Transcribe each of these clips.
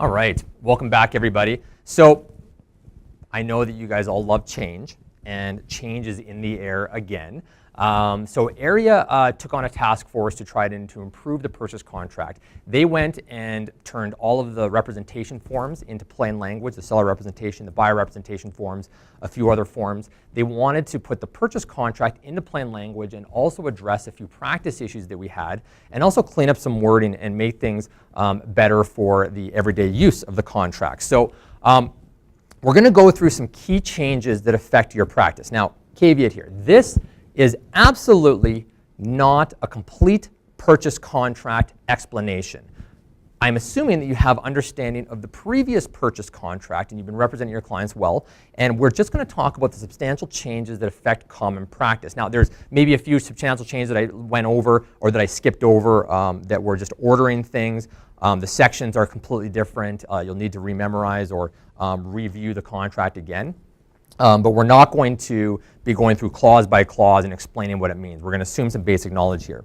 All right, welcome back everybody. So I know that you guys all love change, and change is in the air again. So AREA took on a task force to try to improve the purchase contract. They went and turned all of the representation forms into plain language, the seller representation, the buyer representation forms, a few other forms. They wanted to put the purchase contract into plain language and also address a few practice issues that we had, and also clean up some wording and make things better for the everyday use of the contract. So we're going to go through some key changes that affect your practice. Now, caveat here, this is absolutely not a complete purchase contract explanation. I'm assuming that you have understanding of the previous purchase contract and you've been representing your clients well, and we're just going to talk about the substantial changes that affect common practice. Now, there's maybe a few substantial changes that I went over or that I skipped over that were just ordering things. The sections are completely different. You'll need to rememorize or review the contract again. But we're not going to be going through clause by clause and explaining what it means. We're going to assume some basic knowledge here.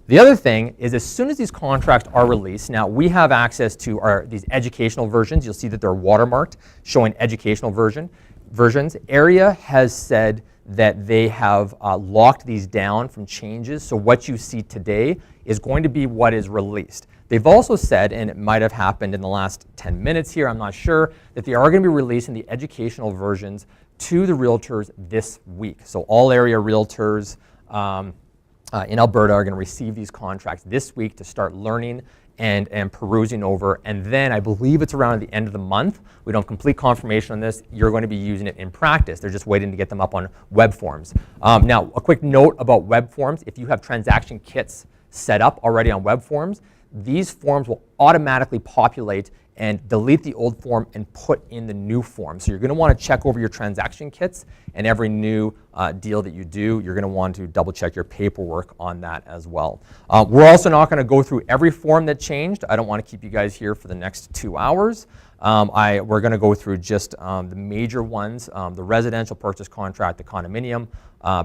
The other thing is, as soon as these contracts are released, now we have access to these educational versions. You'll see that they're watermarked, showing educational versions. AREA has said that they have locked these down from changes. So what you see today is going to be what is released. They've also said, and it might have happened in the last 10 minutes here, I'm not sure, that they are going to be releasing the educational versions to the realtors this week. So all area realtors in Alberta are going to receive these contracts this week to start learning and perusing over. And then I believe it's around the end of the month. We don't have complete confirmation on this. You're going to be using it in practice. They're just waiting to get them up on web forms. Now, a quick note about web forms. If you have transaction kits set up already on web forms, these forms will automatically populate and delete the old form and put in the new form. So you're going to want to check over your transaction kits, and every new deal that you do, you're going to want to double check your paperwork on that as well. We're also not going to go through every form that changed. I don't want to keep you guys here for the next 2 hours. We're going to go through just the major ones, the residential purchase contract, the condominium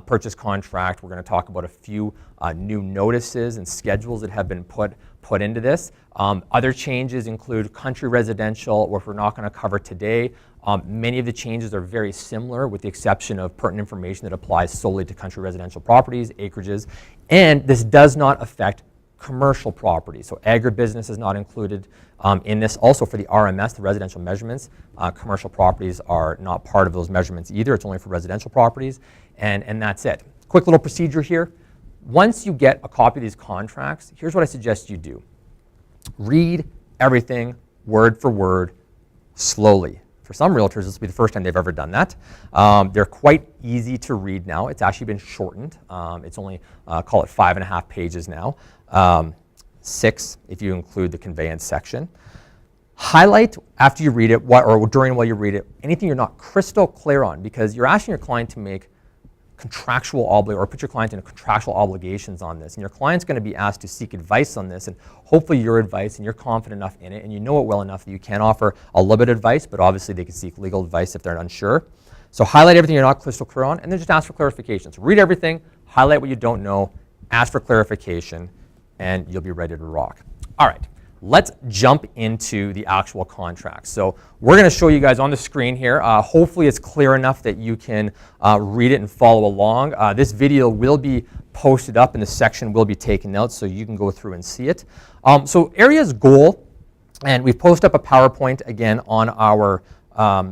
purchase contract. We're going to talk about a few new notices and schedules that have been put into this. Other changes include country residential, which we're not going to cover today. Many of the changes are very similar, with the exception of pertinent information that applies solely to country residential properties, acreages, and this does not affect commercial property. So agribusiness is not included in this. Also for the RMS, the residential measurements, commercial properties are not part of those measurements either. It's only for residential properties, and that's it. Quick little procedure here. Once you get a copy of these contracts, here's what I suggest you do. Read everything word for word slowly. For some realtors, this will be the first time they've ever done that. They're quite easy to read now. It's actually been shortened. It's only, call it 5.5 pages now. 6 if you include the conveyance section. Highlight after you read it, or during while you read it, anything you're not crystal clear on, because you're asking your client to make contractual or put your client into contractual obligations on this, and your client's going to be asked to seek advice on this, and hopefully your advice, and you're confident enough in it and you know it well enough that you can offer a little bit of advice, but obviously they can seek legal advice if they're unsure. So highlight everything you're not crystal clear on, and then just ask for clarification. So read everything, highlight what you don't know, ask for clarification, and you'll be ready to rock. All right, let's jump into the actual contract. So we're going to show you guys on the screen here. Hopefully it's clear enough that you can read it and follow along. This video will be posted up and the section will be taken out so you can go through and see it. So AREA's goal, and we've posted up a PowerPoint again on our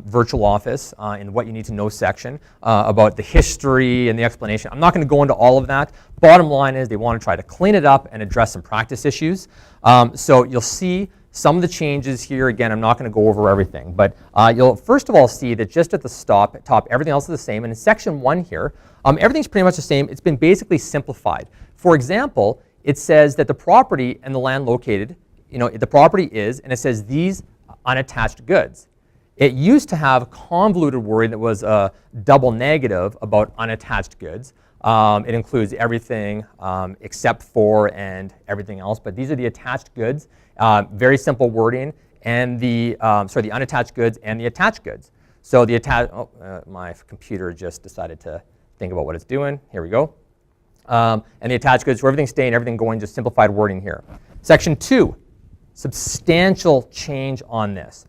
virtual office in what you need to know section about the history and the explanation. I'm not going to go into all of that. Bottom line is they want to try to clean it up and address some practice issues. So you'll see some of the changes here. Again, I'm not going to go over everything, but you'll first of all see that just at the top, everything else is the same. And in section 1 here, everything's pretty much the same. It's been basically simplified. For example, it says that the property and the land located, the property is, and it says these unattached goods. It used to have convoluted wording that was a double negative about unattached goods. It includes everything except for and everything else, but these are the attached goods. Very simple wording, and the unattached goods and the attached goods. So the my computer just decided to think about what it's doing. Here we go. And the attached goods, so everything staying, everything going, just simplified wording here. Section 2. substantial change on this.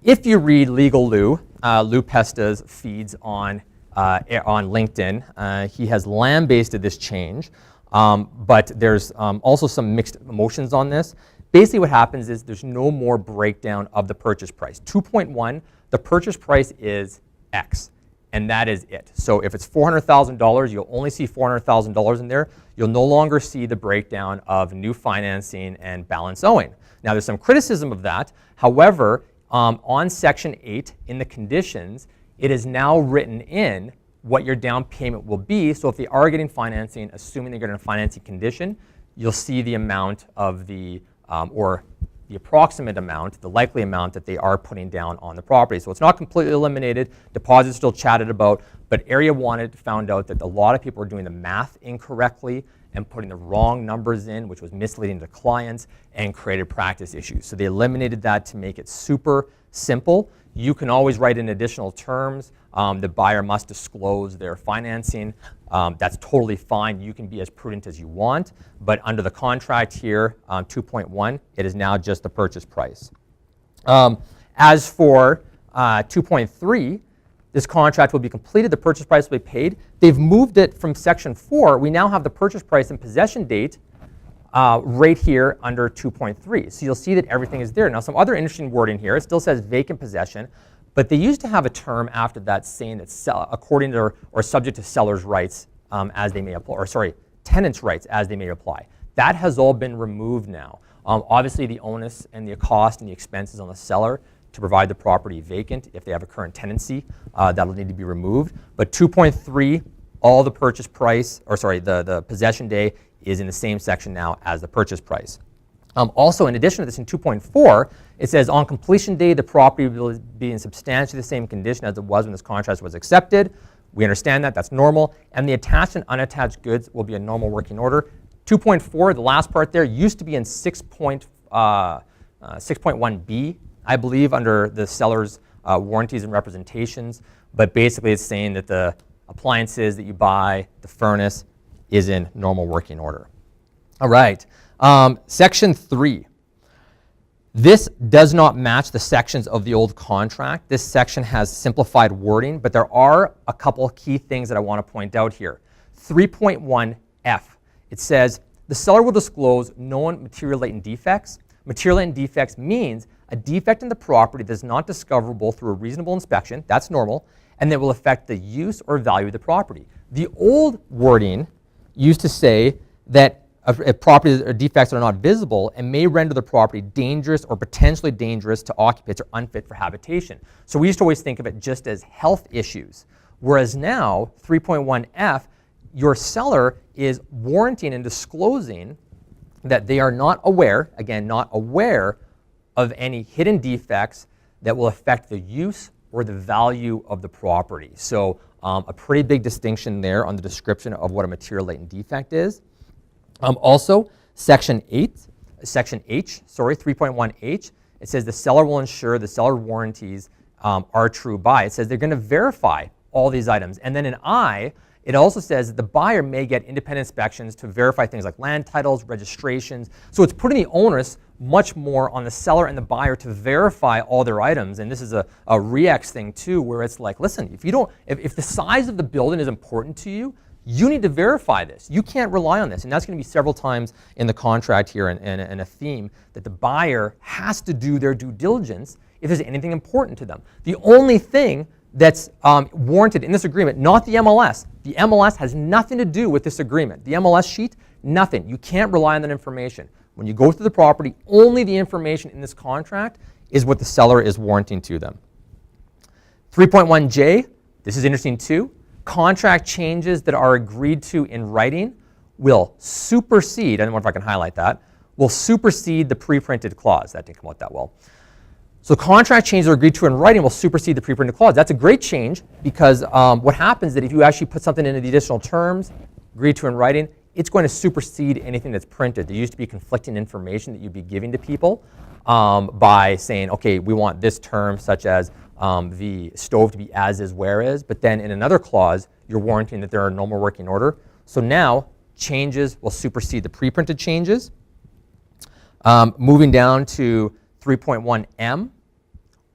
If you read Legal Lou Pesta's feeds on LinkedIn, he has lambasted this change, but there's also some mixed emotions on this. Basically what happens is there's no more breakdown of the purchase price. 2.1, the purchase price is X, and that is it. So if it's $400,000, you'll only see $400,000 in there. You'll no longer see the breakdown of new financing and balance owing. Now there's some criticism of that. However, on Section 8 in the conditions, it is now written in what your down payment will be. So if they are getting financing, assuming they're getting a financing condition, you'll see the amount of the, or the approximate amount, the likely amount that they are putting down on the property. So it's not completely eliminated, deposits still chatted about, but Area found out that a lot of people were doing the math incorrectly and putting the wrong numbers in, which was misleading to clients and created practice issues. So they eliminated that to make it super simple. You can always write in additional terms. The buyer must disclose their financing. That's totally fine. You can be as prudent as you want. But under the contract here, 2.1, it is now just the purchase price. As for 2.3, this contract will be completed, the purchase price will be paid. They've moved it from Section 4. We now have the purchase price and possession date right here under 2.3. So you'll see that everything is there. Now some other interesting wording here, it still says vacant possession, but they used to have a term after that saying that according to or subject to seller's rights as they may apply, or sorry, tenant's rights as they may apply. That has all been removed now. Obviously the onus and the cost and the expenses on the seller to provide the property vacant if they have a current tenancy, that'll need to be removed. But 2.3, all the purchase price, or sorry, the possession day is in the same section now as the purchase price. Also, in addition to this, in 2.4, it says on completion day, the property will be in substantially the same condition as it was when this contract was accepted. We understand that, that's normal. And the attached and unattached goods will be in normal working order. 2.4, the last part there, used to be in 6.1b, I believe, under the seller's warranties and representations. But basically it's saying that the appliances that you buy, the furnace, is in normal working order. All right, Section 3. This does not match the sections of the old contract. This section has simplified wording, but there are a couple key things that I want to point out here. 3.1F, it says, the seller will disclose known material latent defects. Material latent defects means a defect in the property that is not discoverable through a reasonable inspection, that's normal, and that will affect the use or value of the property. The old wording used to say that if properties or defects are not visible and may render the property dangerous or potentially dangerous to occupants or unfit for habitation. So we used to always think of it just as health issues. Whereas now, 3.1F, your seller is warranting and disclosing that they are not aware, again, not aware of any hidden defects that will affect the use or the value of the property. So a pretty big distinction there on the description of what a material latent defect is. Also, Section H, 3.1H, it says the seller will ensure the seller warranties are true by. It says they're going to verify all these items. And then in I, it also says that the buyer may get independent inspections to verify things like land titles, registrations. So it's putting the onus much more on the seller and the buyer to verify all their items. And this is a REAX thing too, where it's like, listen, if the size of the building is important to you, you need to verify this. You can't rely on this. And that's going to be several times in the contract here and a theme that the buyer has to do their due diligence if there's anything important to them. The only thing that's warranted in this agreement, not the MLS. The MLS has nothing to do with this agreement. The MLS sheet, nothing. You can't rely on that information. When you go through the property, only the information in this contract is what the seller is warranting to them. 3.1J, this is interesting too. Contract changes that are agreed to in writing will supersede, I don't know if I can highlight that, will supersede the pre-printed clause. That didn't come out that well. So contract changes are agreed to in writing will supersede the pre-printed clause. That's a great change because what happens is that if you actually put something into the additional terms, agreed to in writing, it's going to supersede anything that's printed. There used to be conflicting information that you'd be giving to people by saying, okay, we want this term such as the stove to be as is, where is, but then in another clause, you're warranting that there are normal working order. So now changes will supersede the pre-printed changes. Moving down to 3.1M,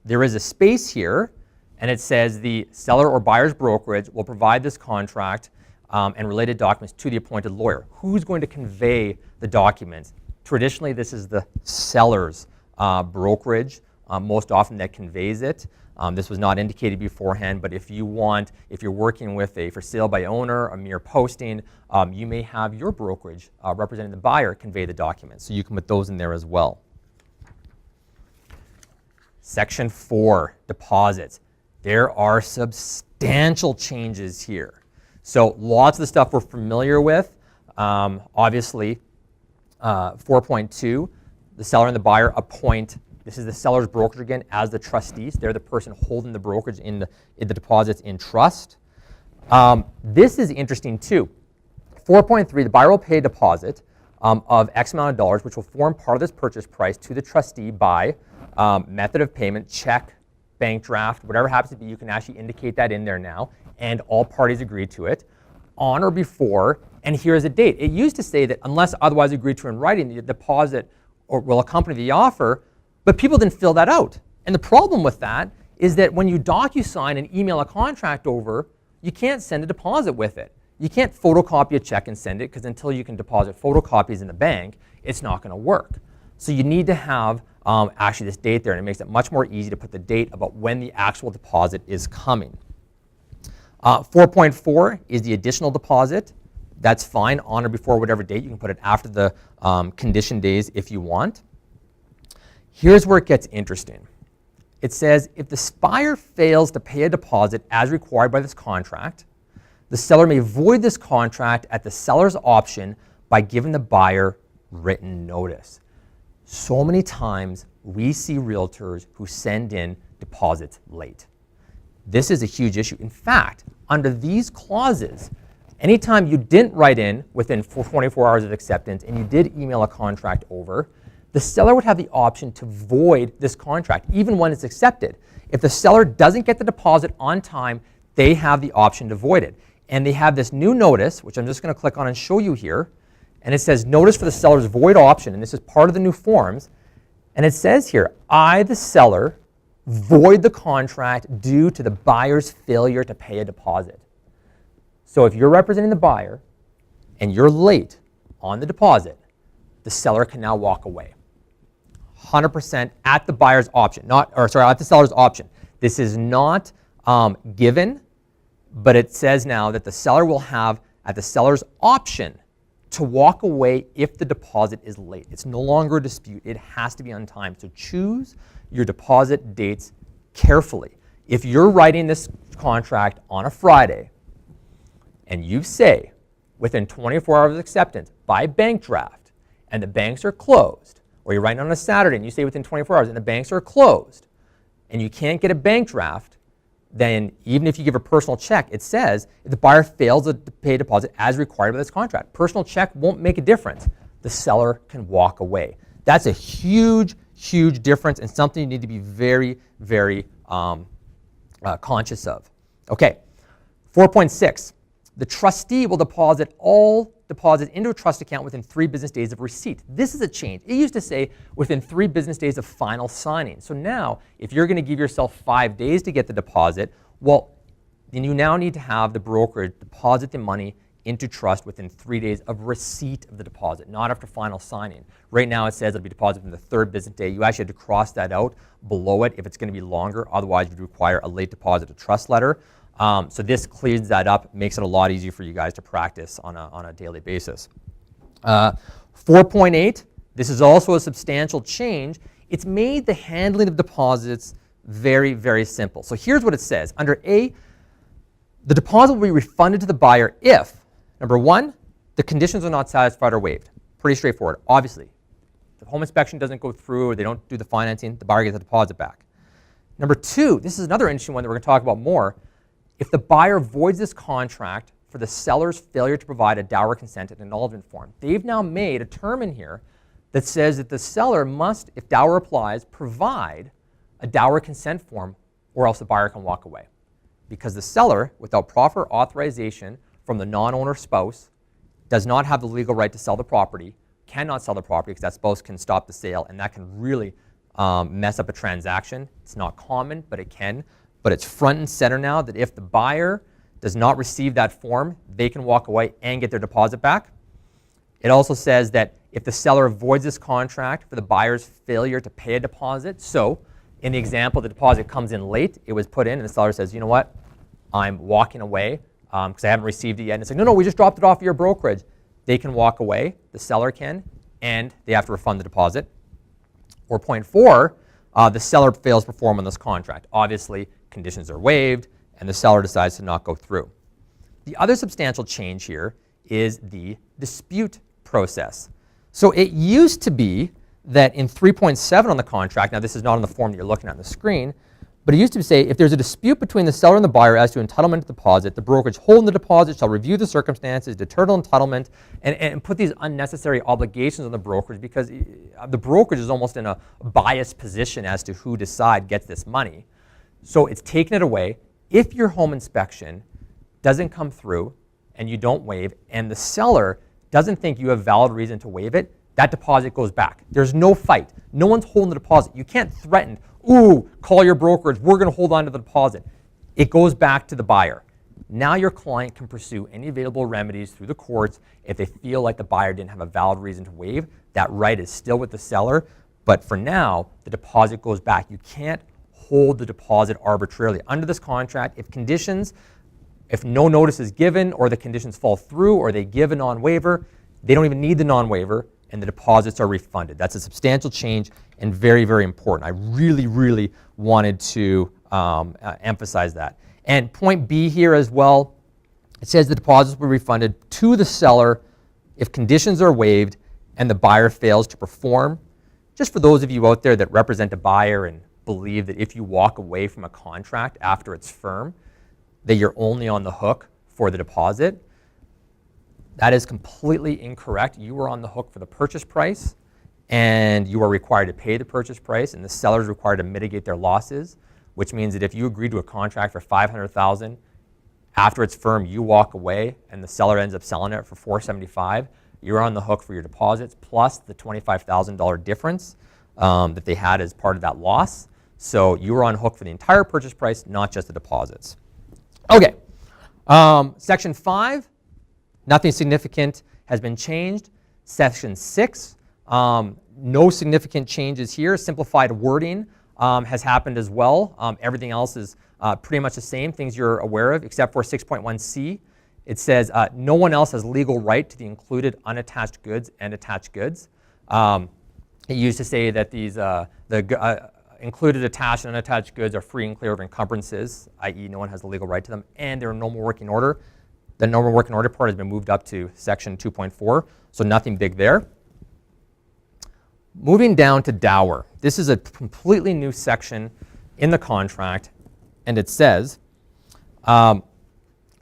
there is a space here, and it says the seller or buyer's brokerage will provide this contract and related documents to the appointed lawyer. Who's going to convey the documents? Traditionally, this is the seller's brokerage, most often that conveys it. This was not indicated beforehand, but if you're working with a for sale by owner, a mere posting, you may have your brokerage representing the buyer convey the documents. So you can put those in there as well. Section 4, deposits. There are substantial changes here. So lots of the stuff we're familiar with. Obviously, 4.2, the seller and the buyer appoint, this is the seller's brokerage again, as the trustees. They're the person holding the brokerage in the deposits in trust. This is interesting too. 4.3, the buyer will pay a deposit of X amount of dollars, which will form part of this purchase price to the trustee by method of payment, check, bank draft, whatever happens to be, you can actually indicate that in there now, and all parties agree to it, on or before, and here's a date. It used to say that unless otherwise agreed to in writing, the deposit will accompany the offer, but people didn't fill that out. And the problem with that is that when you DocuSign and email a contract over, you can't send a deposit with it. You can't photocopy a check and send it, because until you can deposit photocopies in the bank, it's not going to work. So you need to have actually this date there, and it makes it much more easy to put the date about when the actual deposit is coming. 4.4 is the additional deposit. That's fine, on or before whatever date. You can put it after the condition days if you want. Here's where it gets interesting. It says, if the buyer fails to pay a deposit as required by this contract, the seller may void this contract at the seller's option by giving the buyer written notice. So many times we see realtors who send in deposits late. This is a huge issue. In fact, under these clauses, anytime you didn't write in within 24 hours of acceptance and you did email a contract over, the seller would have the option to void this contract, even when it's accepted. If the seller doesn't get the deposit on time, they have the option to void it. And they have this new notice, which I'm just going to click on and show you here. And it says notice for the seller's void option, and this is part of the new forms. And it says here, I, the seller, void the contract due to the buyer's failure to pay a deposit. So if you're representing the buyer and you're late on the deposit, the seller can now walk away. 100% at the buyer's option, at the seller's option. This is not given, but it says now that the seller will have at the seller's option to walk away if the deposit is late. It's no longer a dispute. It has to be on time. So choose your deposit dates carefully. If you're writing this contract on a Friday and you say within 24 hours of acceptance by bank draft and the banks are closed, or you're writing on a Saturday and you say within 24 hours and the banks are closed and you can't get a bank draft, then even if you give a personal check, it says if the buyer fails to pay a deposit as required by this contract, personal check won't make a difference. The seller can walk away. That's a huge, huge difference and something you need to be very, very conscious of. Okay, 4.6, the trustee will deposit all deposits into a trust account within 3 business days of receipt. This is a change. It used to say within 3 business days of final signing. So now, if you're going to give yourself 5 days to get the deposit, well, then you now need to have the brokerage deposit the money into trust within 3 days of receipt of the deposit, not after final signing. Right now it says it'll be deposited in the 3rd business day. You actually have to cross that out below it if it's going to be longer. Otherwise, you'd require a late deposit to trust letter. So this cleans that up, makes it a lot easier for you guys to practice on a daily basis. 4.8, this is also a substantial change. It's made the handling of deposits very, very simple. So here's what it says. Under A, the deposit will be refunded to the buyer if, number 1, the conditions are not satisfied or waived. Pretty straightforward. Obviously, if the home inspection doesn't go through or they don't do the financing, the buyer gets the deposit back. Number 2, this is another interesting one that we're going to talk about more. If the buyer voids this contract for the seller's failure to provide a Dower consent and acknowledgement form, they've now made a term in here that says that the seller must, if Dower applies, provide a Dower consent form or else the buyer can walk away. Because the seller, without proper authorization from the non-owner spouse, does not have the legal right to sell the property, cannot sell the property because that spouse can stop the sale, and that can really mess up a transaction. It's not common, but it can. But it's front and center now that if the buyer does not receive that form, they can walk away and get their deposit back. It also says that if the seller avoids this contract for the buyer's failure to pay a deposit, so in the example, the deposit comes in late, it was put in, and the seller says, you know what, I'm walking away because I haven't received it yet. And it's like, no, we just dropped it off your brokerage. They can walk away, the seller can, and they have to refund the deposit. Or point 4, the seller fails to perform on this contract. Obviously, conditions are waived, and the seller decides to not go through. The other substantial change here is the dispute process. So it used to be that in 3.7 on the contract, now this is not on the form that you're looking at on the screen, but it used to say if there's a dispute between the seller and the buyer as to entitlement to deposit, the brokerage holding the deposit shall review the circumstances, determine entitlement, and put these unnecessary obligations on the brokerage, because the brokerage is almost in a biased position as to who gets this money. So it's taken it away. If your home inspection doesn't come through and you don't waive, and the seller doesn't think you have valid reason to waive it, that deposit goes back. There's no fight. No one's holding the deposit. You can't threaten, ooh, call your brokerage, we're going to hold on to the deposit. It goes back to the buyer. Now your client can pursue any available remedies through the courts if they feel like the buyer didn't have a valid reason to waive. That right is still with the seller, but for now, the deposit goes back. You can't hold the deposit arbitrarily. Under this contract, if no notice is given, or the conditions fall through, or they give a non-waiver, they don't even need the non-waiver, and the deposits are refunded. That's a substantial change and very, very important. I really, really wanted to emphasize that. And point B here as well, it says the deposits will be refunded to the seller if conditions are waived and the buyer fails to perform. Just for those of you out there that represent a buyer and believe that if you walk away from a contract after it's firm, that you're only on the hook for the deposit. That is completely incorrect. You are on the hook for the purchase price, and you are required to pay the purchase price, and the seller is required to mitigate their losses, which means that if you agree to a contract for $500,000, after it's firm, you walk away, and the seller ends up selling it for $475,000, you're on the hook for your deposits plus the $25,000 difference that they had as part of that loss. So you are on hook for the entire purchase price, not just the deposits. Okay, Section 5, nothing significant has been changed. Section 6, no significant changes here. Simplified wording has happened as well. Everything else is pretty much the same, things you're aware of, except for 6.1c. It says no one else has legal right to the included unattached goods and attached goods. It used to say that these included attached and unattached goods are free and clear of encumbrances, i.e. no one has the legal right to them, and they're in normal working order. The normal working order part has been moved up to Section 2.4, so nothing big there. Moving down to Dower. This is a completely new section in the contract, and it says, that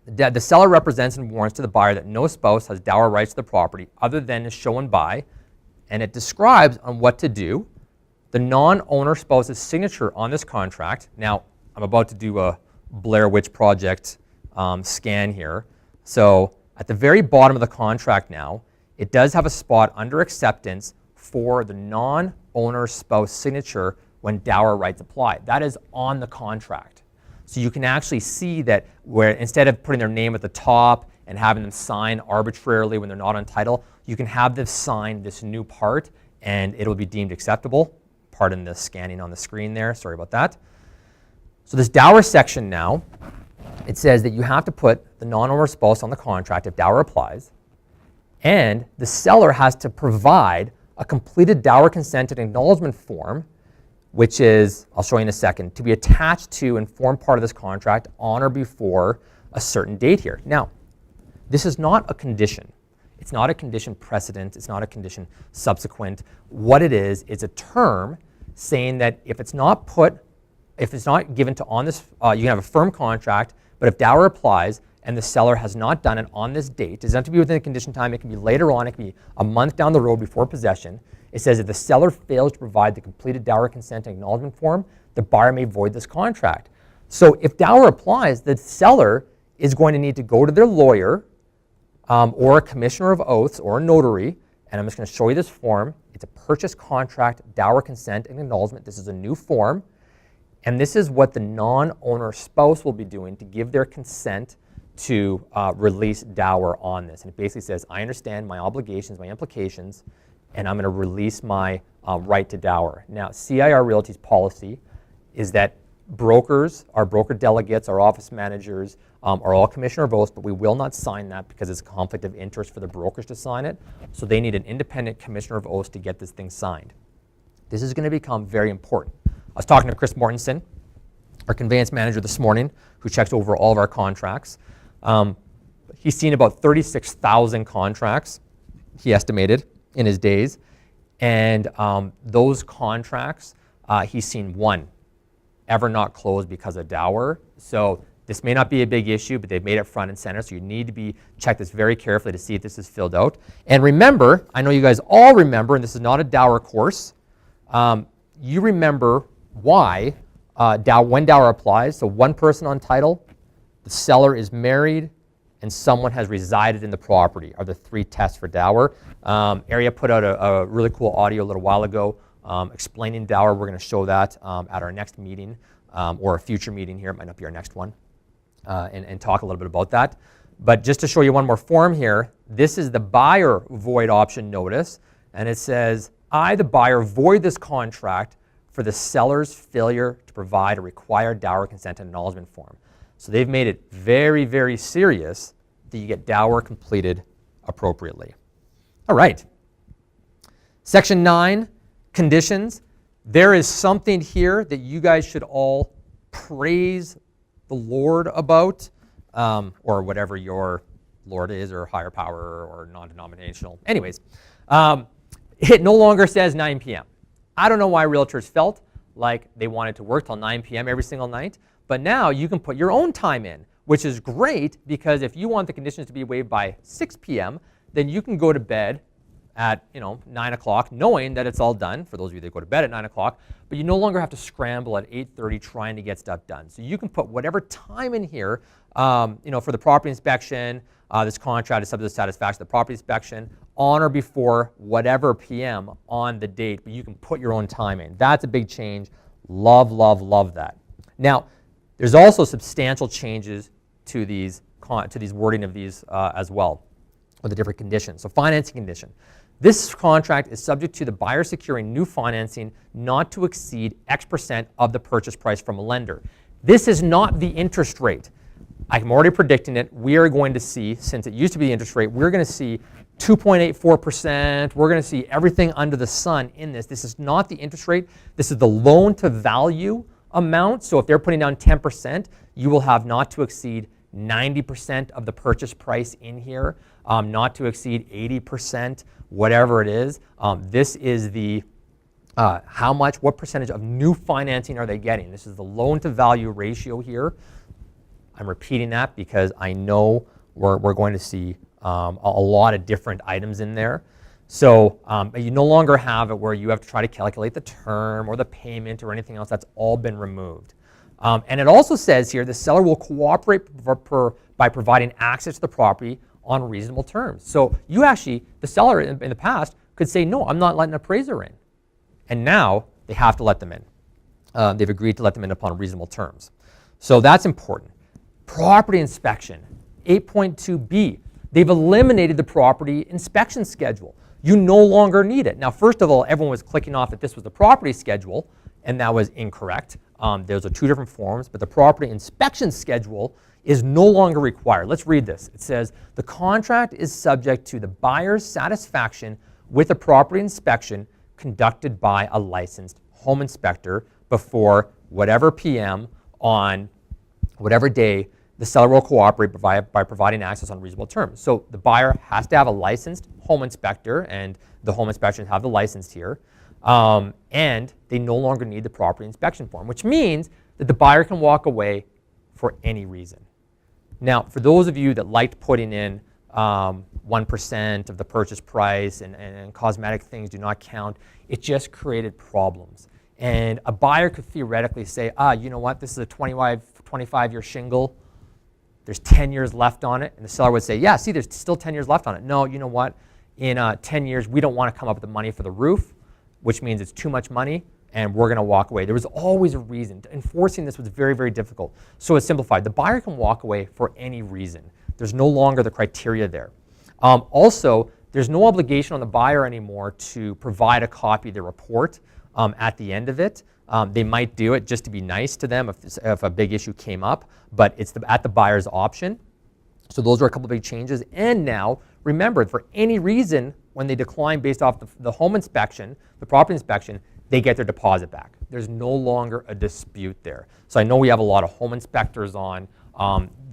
the seller represents and warrants to the buyer that no spouse has dower rights to the property other than is shown by, and it describes on what to do, the non-owner spouse's signature on this contract. Now, I'm about to do a Blair Witch Project scan here. So at the very bottom of the contract now, it does have a spot under acceptance for the non-owner spouse signature when dower rights apply. That is on the contract. So you can actually see that where instead of putting their name at the top and having them sign arbitrarily when they're not on title, you can have them sign this new part and it'll be deemed acceptable. Pardon the scanning on the screen there, sorry about that. So this dower section now, it says that you have to put the non-owner spouse on the contract if dower applies, and the seller has to provide a completed dower consent and acknowledgement form, which is, I'll show you in a second, to be attached to and form part of this contract on or before a certain date here. Now, this is not a condition. It's not a condition precedent. It's not a condition subsequent. What it is a term saying that if it's not given to on this, you can have a firm contract, but if dower applies and the seller has not done it on this date, it doesn't have to be within the condition time, it can be later on, it can be a month down the road before possession. It says if the seller fails to provide the completed dower consent and acknowledgement form, the buyer may void this contract. So if dower applies, the seller is going to need to go to their lawyer or a commissioner of oaths or a notary and I'm just going to show you this form. It's a purchase contract, Dower consent and acknowledgement. This is a new form, and this is what the non-owner spouse will be doing to give their consent to release Dower on this. And it basically says, I understand my obligations, my implications, and I'm going to release my right to Dower. Now, CIR Realty's policy is that brokers, our broker delegates, our office managers are all commissioner of oaths, but we will not sign that because it's a conflict of interest for the brokers to sign it. So they need an independent commissioner of oaths to get this thing signed. This is going to become very important. I was talking to Chris Mortensen, our conveyance manager this morning, who checks over all of our contracts. He's seen about 36,000 contracts, he estimated, in his days. And those contracts, he's seen one ever not closed because of Dower. So this may not be a big issue, but they've made it front and center, so you need to check this very carefully to see if this is filled out. And remember, I know you guys all remember, and this is not a Dower course, you remember why when Dower applies. So one person on title, the seller is married, and someone has resided in the property are the three tests for Dower. Area put out a really cool audio a little while ago explaining Dower. We're going to show that at our next meeting or a future meeting here. It might not be our next one. And talk a little bit about that. But just to show you one more form here, this is the buyer void option notice. And it says, I, the buyer, void this contract for the seller's failure to provide a required Dower consent and acknowledgement form. So they've made it very, very serious that you get Dower completed appropriately. All right. Section 9, conditions. There is something here that you guys should all praise the Lord about, or whatever your Lord is, or higher power, or non-denominational. Anyways, it no longer says 9 p.m. I don't know why realtors felt like they wanted to work till 9 p.m. every single night, but now you can put your own time in, which is great, because if you want the conditions to be waived by 6 p.m., then you can go to bed at 9 o'clock, knowing that it's all done, for those of you that go to bed at 9 o'clock, but you no longer have to scramble at 8:30 trying to get stuff done. So you can put whatever time in here, for the property inspection, this contract is subject to satisfaction of the property inspection, on or before whatever PM on the date, but you can put your own time in. That's a big change. Love, love, love that. Now, there's also substantial changes to these wording of these as well, with the different conditions. So financing condition. This contract is subject to the buyer securing new financing not to exceed X% of the purchase price from a lender. This is not the interest rate. I'm already predicting it. We are going to see, since it used to be the interest rate, we're going to see 2.84%. We're going to see everything under the sun in this. This is not the interest rate. This is the loan to value amount. So if they're putting down 10%, you will have not to exceed 90% of the purchase price in here, not to exceed 80%, whatever it is. This is the what percentage of new financing are they getting? This is the loan to value ratio here. I'm repeating that because I know we're going to see a lot of different items in there. So you no longer have it where you have to try to calculate the term or the payment or anything else. That's all been removed. And it also says here the seller will cooperate by providing access to the property on reasonable terms. So you actually, the seller in the past could say, no, I'm not letting an appraiser in. And now they have to let them in. They've agreed to let them in upon reasonable terms. So that's important. Property inspection, 8.2b. They've eliminated the property inspection schedule. You no longer need it. Now, first of all, everyone was clicking off that this was the property schedule, and that was incorrect. Those are two different forms, but the property inspection schedule is no longer required. Let's read this. It says, the contract is subject to the buyer's satisfaction with a property inspection conducted by a licensed home inspector before whatever PM on whatever day the seller will cooperate by providing access on reasonable terms. So the buyer has to have a licensed home inspector, and the home inspectors have the license here, and they no longer need the property inspection form, which means that the buyer can walk away for any reason. Now, for those of you that liked putting in 1% of the purchase price and cosmetic things do not count, it just created problems. And a buyer could theoretically say, you know what, this is a 25-year shingle. There's 10 years left on it. And the seller would say, yeah, see, there's still 10 years left on it. No, you know what? in 10 years, we don't want to come up with the money for the roof, which means it's too much money, and we're going to walk away. There was always a reason. Enforcing this was very, very difficult. So it's simplified. The buyer can walk away for any reason. There's no longer the criteria there. Also, there's no obligation on the buyer anymore to provide a copy of the report at the end of it. They might do it just to be nice to them if a big issue came up, but it's at the buyer's option. So those are a couple of big changes. And now, remember, for any reason, when they decline based off the home inspection, the property inspection, they get their deposit back. There's no longer a dispute there. So I know we have a lot of home inspectors on.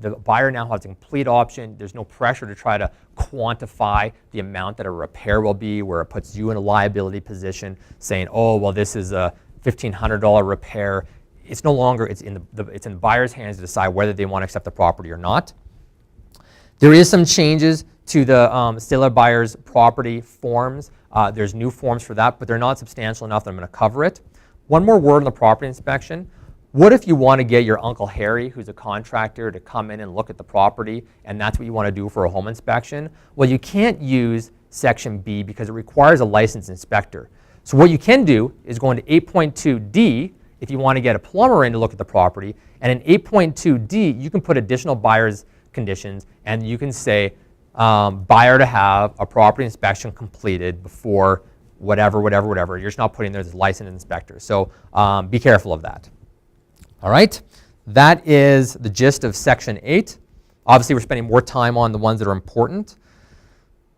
The buyer now has a complete option. There's no pressure to try to quantify the amount that a repair will be, where it puts you in a liability position, saying, oh, well, this is a $1,500 repair. It's no longer, it's in the buyer's hands to decide whether they want to accept the property or not. There is some changes to the seller buyer's property forms. There's new forms for that, but they're not substantial enough that I'm going to cover it. One more word on the property inspection. What if you want to get your Uncle Harry, who's a contractor, to come in and look at the property, and that's what you want to do for a home inspection? Well, you can't use Section B because it requires a licensed inspector. So what you can do is go into 8.2D if you want to get a plumber in to look at the property, and in 8.2D you can put additional buyer's conditions, and you can say buyer to have a property inspection completed before whatever. You're just not putting there as licensed inspector. So be careful of that. All right, that is the gist of Section 8. Obviously, we're spending more time on the ones that are important.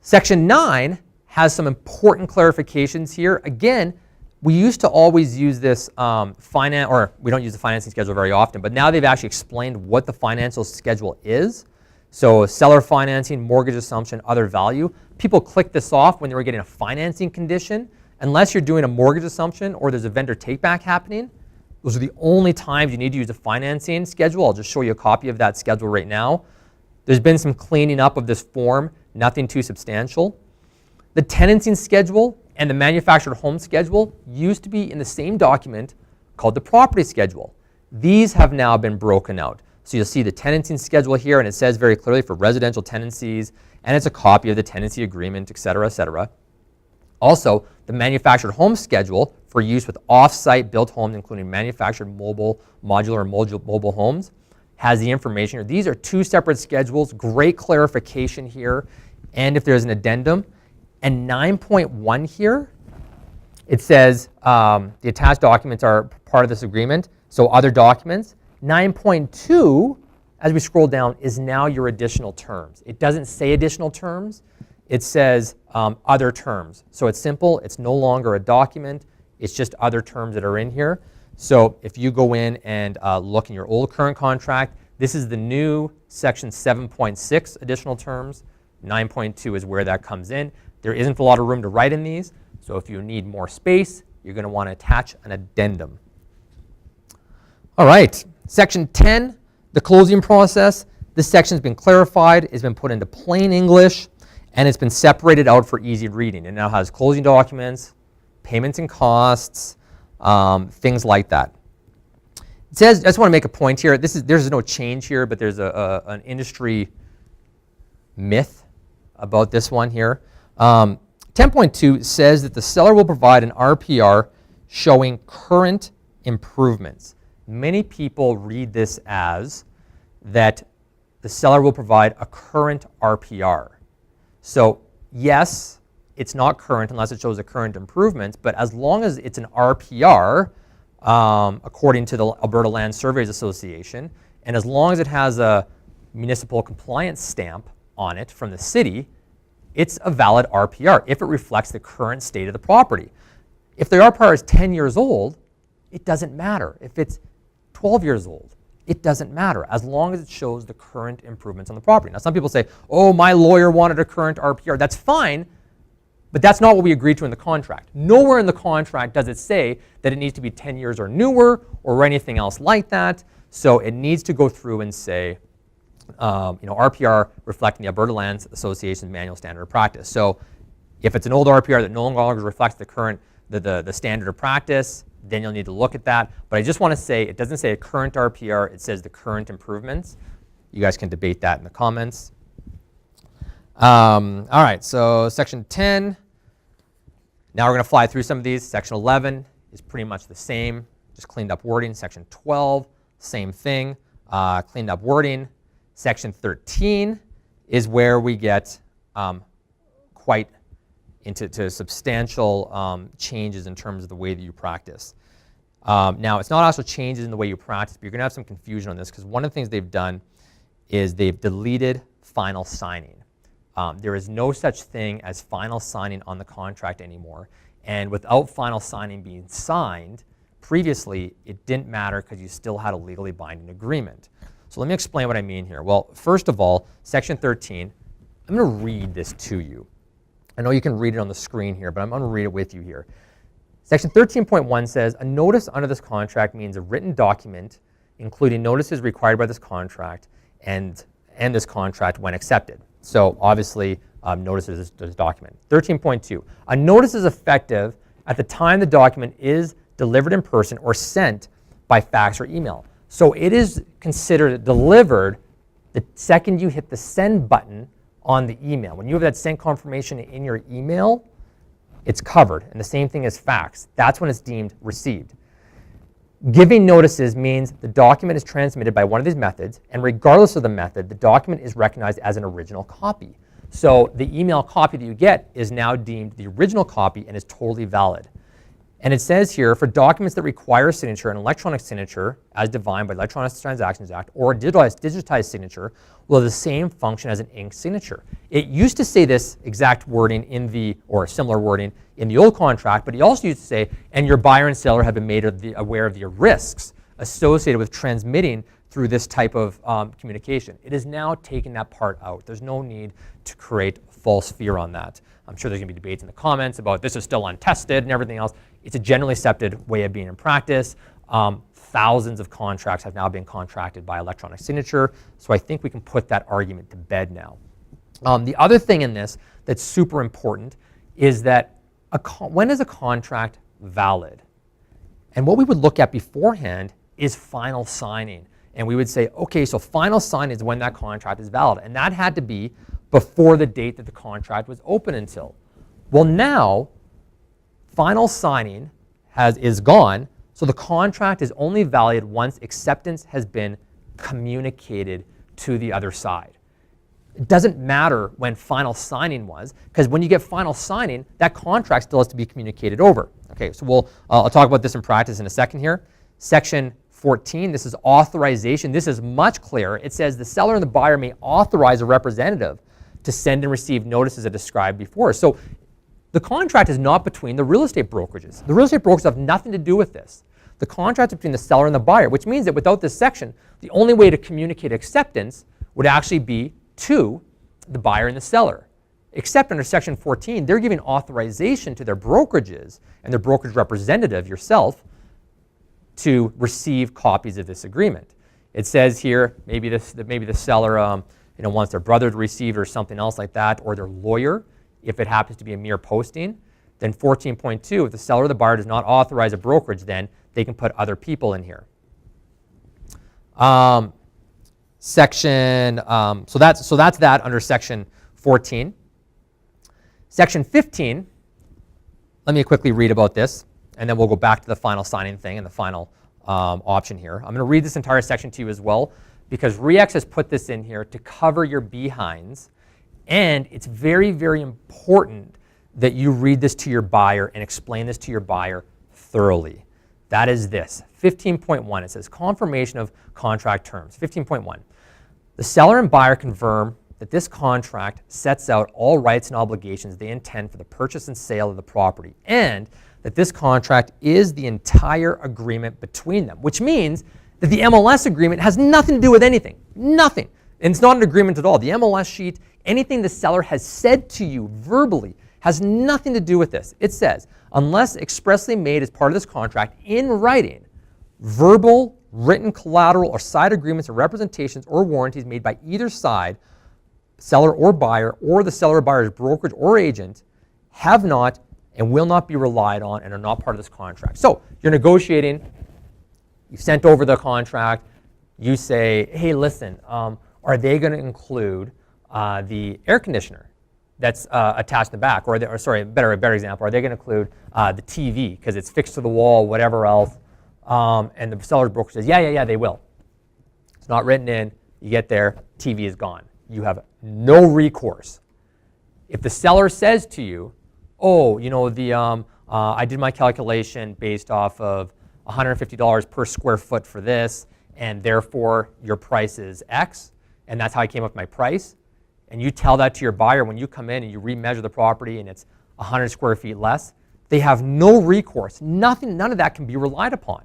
Section 9 has some important clarifications here. Again, we used to always use this we don't use the financing schedule very often, but now they've actually explained what the financial schedule is. So seller financing, mortgage assumption, other value. People click this off when they were getting a financing condition. Unless you're doing a mortgage assumption or there's a vendor takeback happening, those are the only times you need to use a financing schedule. I'll just show you a copy of that schedule right now. There's been some cleaning up of this form, nothing too substantial. The tenancy schedule and the manufactured home schedule used to be in the same document called the property schedule. These have now been broken out. So you'll see the tenancy schedule here, and it says very clearly for residential tenancies, and it's a copy of the tenancy agreement, et cetera, et cetera. Also, the manufactured home schedule for use with off-site built homes, including manufactured mobile, modular, and mobile homes, has the information here. These are two separate schedules, great clarification here. And if there's an addendum, and 9.1 here, it says the attached documents are part of this agreement, so other documents. 9.2, as we scroll down, is now your additional terms. It doesn't say additional terms. It says other terms. So it's simple. It's no longer a document. It's just other terms that are in here. So if you go in and look in your old current contract, this is the new section 7.6 additional terms. 9.2 is where that comes in. There isn't a lot of room to write in these. So if you need more space, you're going to want to attach an addendum. All right, section 10, the closing process. This section's been clarified, it's been put into plain English, and it's been separated out for easy reading. It now has closing documents, payments and costs, things like that. It says, I just want to make a point here. There's no change here, but there's an industry myth about this one here. 10.2 says that the seller will provide an RPR showing current improvements. Many people read this as that the seller will provide a current RPR. So yes, it's not current unless it shows the current improvements, but as long as it's an RPR, according to the Alberta Land Surveyors Association, and as long as it has a municipal compliance stamp on it from the city, it's a valid RPR if it reflects the current state of the property. If the RPR is 10 years old, it doesn't matter. If it's 12 years old, it doesn't matter as long as it shows the current improvements on the property. Now some people say, oh, my lawyer wanted a current RPR. That's fine, but that's not what we agreed to in the contract. Nowhere in the contract does it say that it needs to be 10 years or newer or anything else like that. So it needs to go through and say, RPR reflecting the Alberta Lands Association's manual standard of practice. So if it's an old RPR that no longer reflects the current, the standard of practice, then you'll need to look at that. But I just want to say, it doesn't say a current RPR, it says the current improvements. You guys can debate that in the comments. All right, so section 10. Now we're going to fly through some of these. Section 11 is pretty much the same, just cleaned up wording. Section 12, same thing, cleaned up wording. Section 13 is where we get quite into substantial changes in terms of the way that you practice. Now, it's not also changes in the way you practice, but you're going to have some confusion on this because one of the things they've done is they've deleted final signing. There is no such thing as final signing on the contract anymore. And without final signing being signed, previously it didn't matter because you still had a legally binding agreement. So let me explain what I mean here. Well, first of all, section 13, I'm going to read this to you. I know you can read it on the screen here, but I'm going to read it with you here. Section 13.1 says, a notice under this contract means a written document including notices required by this contract and this contract when accepted. So obviously, notices is this document. 13.2, a notice is effective at the time the document is delivered in person or sent by fax or email. So it is considered delivered the second you hit the send button on the email. When you have that send confirmation in your email, it's covered. And the same thing as fax. That's when it's deemed received. Giving notices means the document is transmitted by one of these methods, and regardless of the method, the document is recognized as an original copy. So the email copy that you get is now deemed the original copy and is totally valid. And it says here, for documents that require a signature, an electronic signature, as defined by the Electronic Transactions Act, or a digitized signature, will have the same function as an ink signature. It used to say this exact wording in the, or similar wording in the old contract, but it also used to say, and your buyer and seller have been made aware of the risks associated with transmitting through this type of communication. It is now taking that part out. There's no need to create false fear on that. I'm sure there's going to be debates in the comments about this is still untested and everything else. It's a generally accepted way of being in practice. Thousands of contracts have now been contracted by electronic signature, so I think we can put that argument to bed now. The other thing in this that's super important is that when is a contract valid? And what we would look at beforehand is final signing. And we would say, okay, so final signing is when that contract is valid. And that had to be before the date that the contract was open until. Well, now, final signing is gone, so the contract is only valid once acceptance has been communicated to the other side. It doesn't matter when final signing was, because when you get final signing, that contract still has to be communicated over. Okay, so I'll talk about this in practice in a second here. Section 14, this is authorization. This is much clearer. It says the seller and the buyer may authorize a representative to send and receive notices as described before. So the contract is not between the real estate brokerages. The real estate brokers have nothing to do with this. The contract is between the seller and the buyer, which means that without this section, the only way to communicate acceptance would actually be to the buyer and the seller. Except under section 14, they're giving authorization to their brokerages and their brokerage representative, yourself, to receive copies of this agreement. It says here, maybe the seller wants their brother to receive it or something else like that, or their lawyer, if it happens to be a mere posting. Then 14.2, if the seller or the buyer does not authorize a brokerage, then they can put other people in here. So that's that under section 14. Section 15, let me quickly read about this, and then we'll go back to the final signing thing and the final option here. I'm going to read this entire section to you as well, because REAX has put this in here to cover your behinds, and it's very, very important that you read this to your buyer and explain this to your buyer thoroughly. That is this. 15.1, it says confirmation of contract terms. 15.1, the seller and buyer confirm that this contract sets out all rights and obligations they intend for the purchase and sale of the property, and that this contract is the entire agreement between them, which means that the MLS agreement has nothing to do with anything. Nothing. And it's not an agreement at all. The MLS sheet, anything the seller has said to you verbally, has nothing to do with this. It says, unless expressly made as part of this contract in writing, verbal, written collateral or side agreements or representations or warranties made by either side, seller or buyer, or the seller or buyer's brokerage or agent, have not and will not be relied on and are not part of this contract. So you're negotiating, you've sent over the contract, you say, hey, listen, are they going to include the air conditioner? that's attached in the back? Or sorry, a better example, are they going to include the TV because it's fixed to the wall, whatever else? And the seller's broker says, yeah, they will. It's not written in. You get there, TV is gone. You have no recourse. If the seller says to you, oh, you know, I did my calculation based off of $150 per square foot for this, and therefore your price is X, and that's how I came up with my price, and you tell that to your buyer when you come in and you remeasure the property and it's 100 square feet less, they have no recourse. None of that can be relied upon.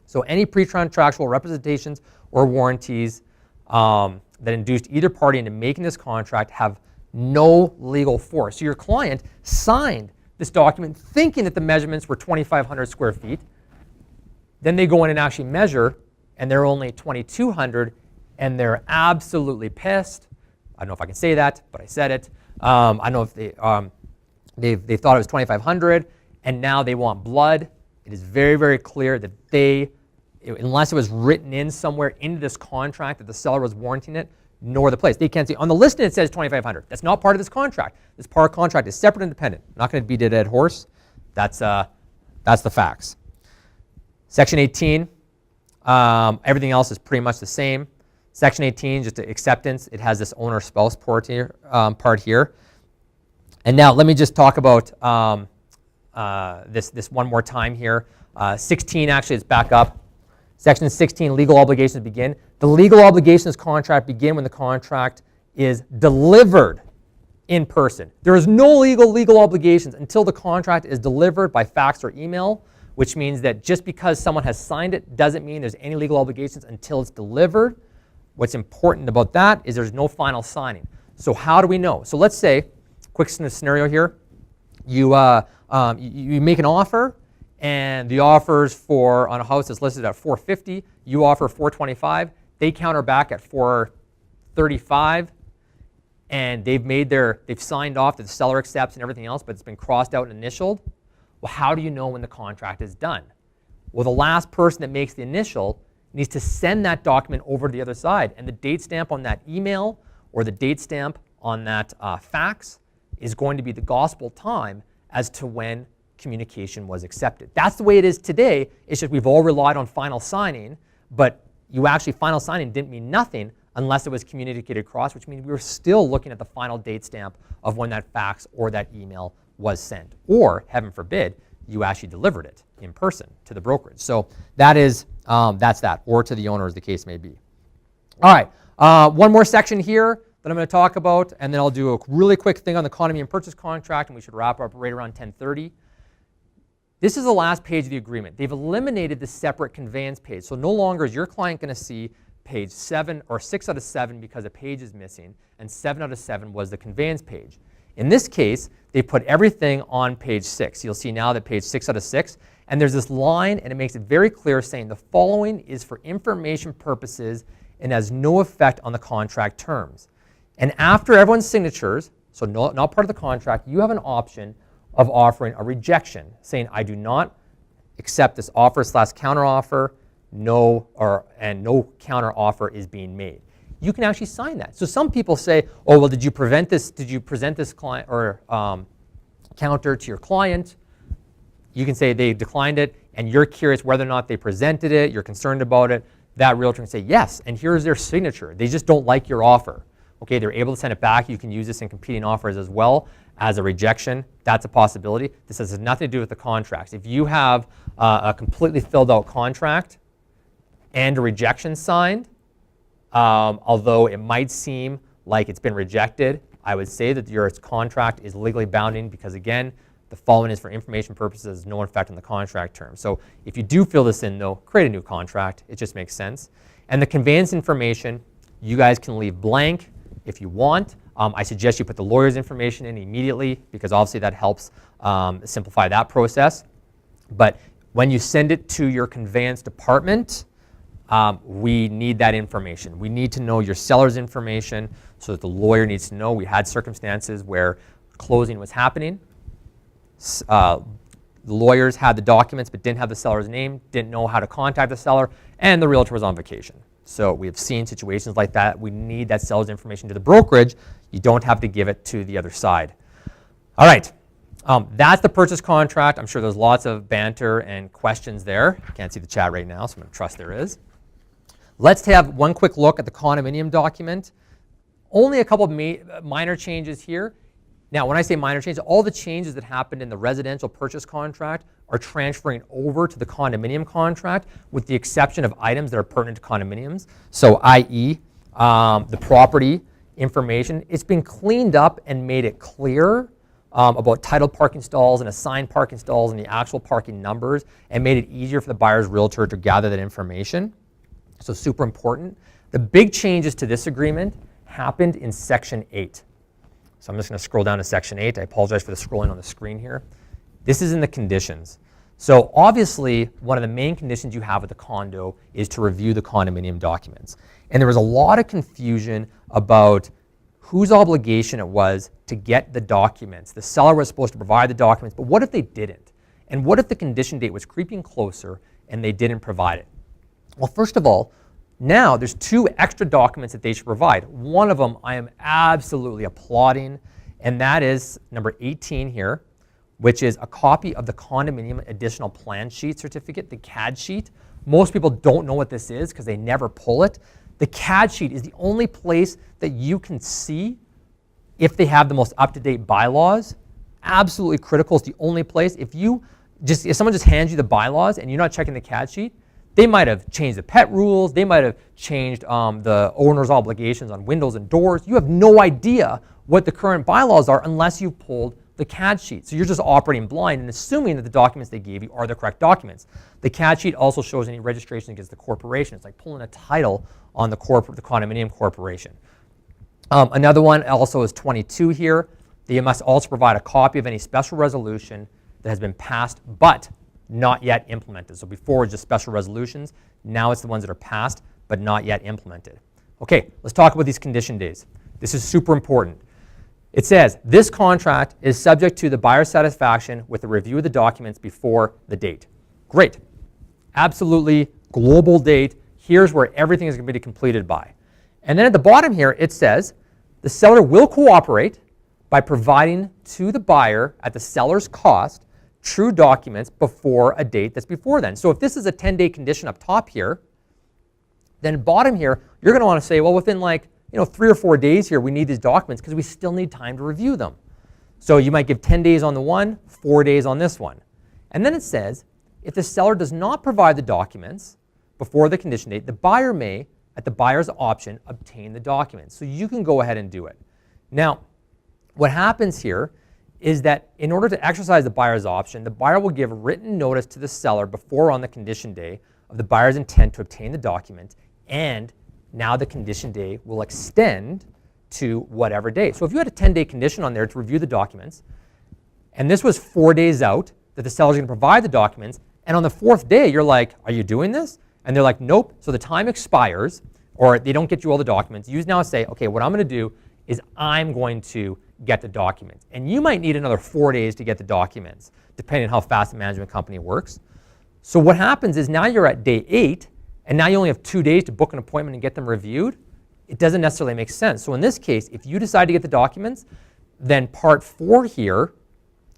So any pre-contractual representations or warranties that induced either party into making this contract have no legal force. So your client signed this document thinking that the measurements were 2,500 square feet. Then they go in and actually measure, and they're only 2,200, and they're absolutely pissed. I don't know if I can say that, but I said it. I don't know if they thought it was 2,500, and now they want blood. It is very, very clear that unless it was written in somewhere into this contract that the seller was warranting it, nor the place. They can't see. On the listing it says 2,500. That's not part of this contract. This part of contract is separate and independent. I'm not going to beat a dead horse. That's the facts. Section 18, everything else is pretty much the same. Section 18, just acceptance. It has this owner-spouse part here. And now let me just talk about this one more time here. 16 actually is back up. Section 16, legal obligations begin. The legal obligations contract begin when the contract is delivered in person. There is no legal obligations until the contract is delivered by fax or email, which means that just because someone has signed it doesn't mean there's any legal obligations until it's delivered. What's important about that is there's no final signing. So how do we know? So let's say, quick scenario here, you make an offer, and the offers on a house that's listed at $450, you offer $425, they counter back at $435, and they've signed off that the seller accepts and everything else, but it's been crossed out and initialed. Well, how do you know when the contract is done? Well, the last person that makes the initial needs to send that document over to the other side, and the date stamp on that email or the date stamp on that fax is going to be the gospel time as to when communication was accepted. That's the way it is today. It's just we've all relied on final signing, but final signing didn't mean nothing unless it was communicated across, which means we were still looking at the final date stamp of when that fax or that email was sent. Or, heaven forbid, you actually delivered it in person to the brokerage. So that's that, or to the owner as the case may be. All right, one more section here that I'm going to talk about, and then I'll do a really quick thing on the condominium purchase contract, and we should wrap up right around 10:30. This is the last page of the agreement. They've eliminated the separate conveyance page. So no longer is your client going to see page 7 or 6 out of 7 because a page is missing, and 7 out of 7 was the conveyance page. In this case, they put everything on page 6. You'll see now that page 6 out of 6, and there's this line, and it makes it very clear saying the following is for information purposes and has no effect on the contract terms. And after everyone's signatures, so not part of the contract, you have an option of offering a rejection, saying I do not accept this offer / counteroffer, and no counteroffer is being made. You can actually sign that. So some people say, oh well, did you present this client or counter to your client? You can say they declined it, and you're curious whether or not they presented it, you're concerned about it. That realtor can say yes, and here's their signature. They just don't like your offer. Okay, they're able to send it back. You can use this in competing offers as well as a rejection. That's a possibility. This has nothing to do with the contracts. If you have a completely filled out contract and a rejection signed, although it might seem like it's been rejected, I would say that your contract is legally bounding because, again, the following is for information purposes, no effect on the contract terms. So if you do fill this in, though, create a new contract. It just makes sense. And the conveyance information, you guys can leave blank if you want. I suggest you put the lawyer's information in immediately because obviously that helps simplify that process. But when you send it to your conveyance department, we need that information. We need to know your seller's information so that the lawyer needs to know. We had circumstances where closing was happening. The lawyers had the documents but didn't have the seller's name, didn't know how to contact the seller, and the realtor was on vacation. So we have seen situations like that. We need that seller's information to the brokerage. You don't have to give it to the other side. All right, that's the purchase contract. I'm sure there's lots of banter and questions there. Can't see the chat right now, so I'm going to trust there is. Let's have one quick look at the condominium document. Only a couple of minor changes here. Now, when I say minor changes, all the changes that happened in the residential purchase contract are transferring over to the condominium contract, with the exception of items that are pertinent to condominiums. So, i.e., the property information. It's been cleaned up and made it clear about titled parking stalls and assigned parking stalls and the actual parking numbers, and made it easier for the buyer's realtor to gather that information. So, super important. The big changes to this agreement happened in Section 8. So I'm just going to scroll down to Section 8. I apologize for the scrolling on the screen here. This is in the conditions. So obviously, one of the main conditions you have with the condo is to review the condominium documents. And there was a lot of confusion about whose obligation it was to get the documents. The seller was supposed to provide the documents, but what if they didn't? And what if the condition date was creeping closer and they didn't provide it? Well, first of all, now there's 2 extra documents that they should provide. One of them I am absolutely applauding, and that is number 18 here, which is a copy of the condominium additional plan sheet certificate, the CAD sheet. Most people don't know what this is because they never pull it. The CAD sheet is the only place that you can see if they have the most up-to-date bylaws. Absolutely critical. It's the only place. If someone just hands you the bylaws and you're not checking the CAD sheet, they might have changed the pet rules. They might have changed the owner's obligations on windows and doors. You have no idea what the current bylaws are unless you pulled the CAD sheet. So you're just operating blind and assuming that the documents they gave you are the correct documents. The CAD sheet also shows any registration against the corporation. It's like pulling a title on the condominium corporation. Another one also is 22 here. You must also provide a copy of any special resolution that has been passed but not yet implemented. So before it was just special resolutions, now it's the ones that are passed but not yet implemented. Okay, let's talk about these condition days. This is super important. It says, this contract is subject to the buyer's satisfaction with a review of the documents before the date. Great. Absolutely global date. Here's where everything is going to be completed by. And then at the bottom here, it says, the seller will cooperate by providing to the buyer at the seller's cost true documents before a date that's before then. So if this is a 10-day condition up top here, then bottom here, you're going to want to say, well, within 3 or 4 days here, we need these documents because we still need time to review them. So you might give 10 days on the one, 4 days on this one. And then it says, if the seller does not provide the documents before the condition date, the buyer may, at the buyer's option, obtain the documents. So you can go ahead and do it. Now, what happens here is that in order to exercise the buyer's option, the buyer will give written notice to the seller before on the condition day of the buyer's intent to obtain the document, and now the condition day will extend to whatever day. So if you had a 10-day condition on there to review the documents, and this was 4 days out that the seller's going to provide the documents, and on the 4th day you're like, are you doing this? And they're like, nope. So the time expires, or they don't get you all the documents. You now say, okay, what I'm going to do is I'm going to get the documents. And you might need another 4 days to get the documents, depending on how fast the management company works. So what happens is now you're at day 8, and now you only have 2 days to book an appointment and get them reviewed. It doesn't necessarily make sense. So in this case, if you decide to get the documents, then part 4 here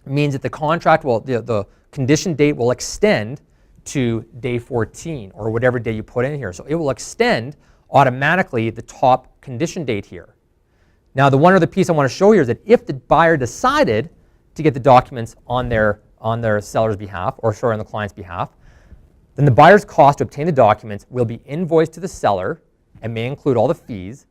means that the contract will, the condition date will extend to day 14, or whatever day you put in here. So it will extend automatically the top condition date here. Now, the one other piece I want to show here is that if the buyer decided to get the documents on their seller's behalf, or sorry, on the client's behalf, then the buyer's cost to obtain the documents will be invoiced to the seller and may include all the fees,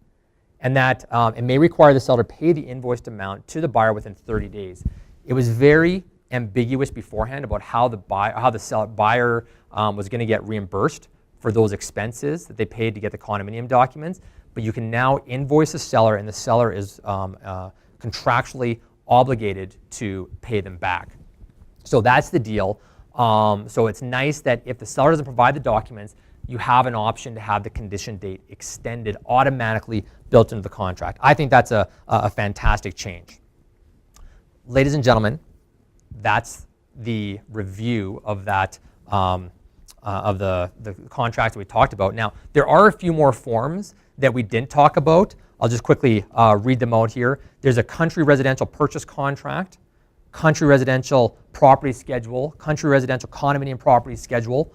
and that it may require the seller to pay the invoiced amount to the buyer within 30 days. It was very ambiguous beforehand about how the buyer was going to get reimbursed for those expenses that they paid to get the condominium documents. But you can now invoice the seller, and the seller is contractually obligated to pay them back. So that's the deal. So it's nice that if the seller doesn't provide the documents, you have an option to have the condition date extended automatically built into the contract. I think that's a fantastic change. Ladies and gentlemen, that's the review of that contracts that we talked about. Now, there are a few more forms that we didn't talk about. I'll just quickly read them out here. There's a country residential purchase contract, country residential property schedule, country residential condominium property schedule.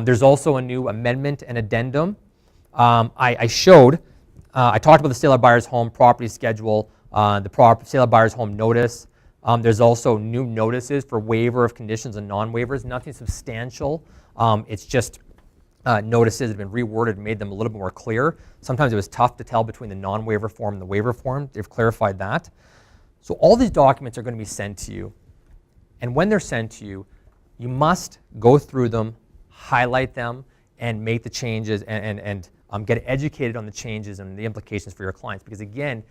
There's also a new amendment and addendum. I talked about the sale of buyer's home property schedule, the sale of buyer's home notice. There's also new notices for waiver of conditions and non-waivers, nothing substantial. It's just notices that have been reworded and made them a little bit more clear. Sometimes it was tough to tell between the non-waiver form and the waiver form. They've clarified that. So all these documents are going to be sent to you. And when they're sent to you, you must go through them, highlight them, and make the changes and get educated on the changes and the implications for your clients. Because again,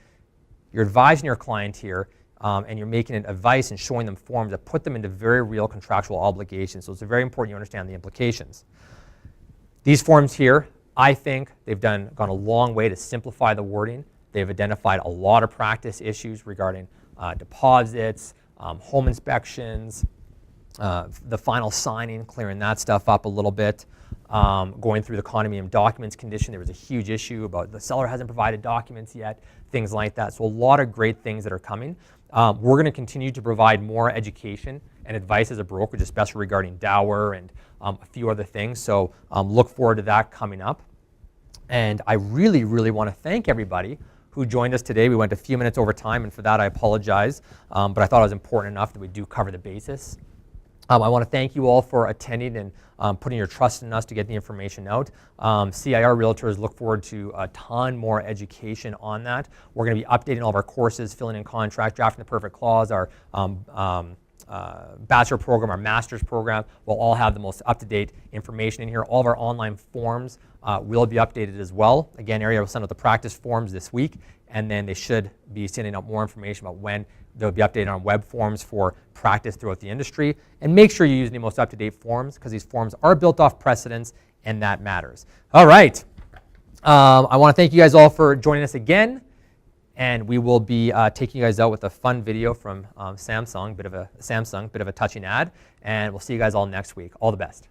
you're advising your client here and you're making advice and showing them forms that put them into very real contractual obligations. So it's very important you understand the implications. These forms here, I think they've gone a long way to simplify the wording. They've identified a lot of practice issues regarding deposits, home inspections, the final signing, clearing that stuff up a little bit, going through the condominium documents condition. There was a huge issue about the seller hasn't provided documents yet, things like that. So a lot of great things that are coming. We're going to continue to provide more education and advice as a brokerage, especially regarding Dower and a few other things. So look forward to that coming up. And I really, really want to thank everybody who joined us today. We went a few minutes over time, and for that I apologize. But I thought it was important enough that we do cover the basis. I want to thank you all for attending and putting your trust in us to get the information out. CIR Realtors look forward to a ton more education on that. We're going to be updating all of our courses, filling in contract, drafting the perfect clause, our bachelor program, our master's program will all have the most up-to-date information in here. All of our online forms will be updated as well. Again, Area will send out the practice forms this week, and then they should be sending out more information about when they'll be updated on web forms for practice throughout the industry. And make sure you use the most up-to-date forms, because these forms are built off precedents, and that matters. All right. I want to thank you guys all for joining us again. And we will be taking you guys out with a fun video from Samsung, bit of a touching ad. And we'll see you guys all next week. All the best.